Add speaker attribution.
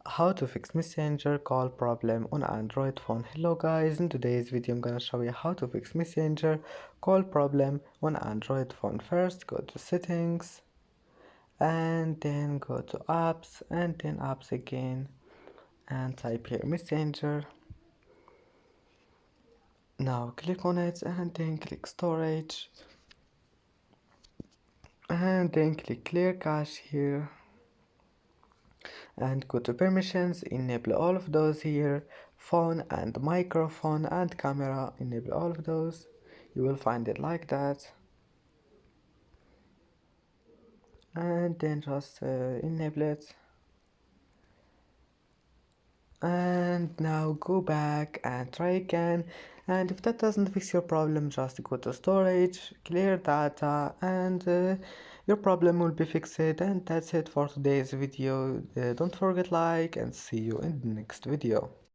Speaker 1: How to fix messenger call problem on Android phone. Hello guys, in today's video I'm gonna show you how to fix messenger call problem on Android phone. First go to settings and then go to apps and then apps again and type here messenger. Now click on it and then click storage and then click clear cache here and go to permissions, enable all of those here, phone and microphone and camera, enable all of those. You will find it like that and then just enable it. And now go back and try again, and if that doesn't fix your problem, just go to storage, clear data, and your problem will be fixed. And that's it for today's video. Don't forget like and see you in the next video.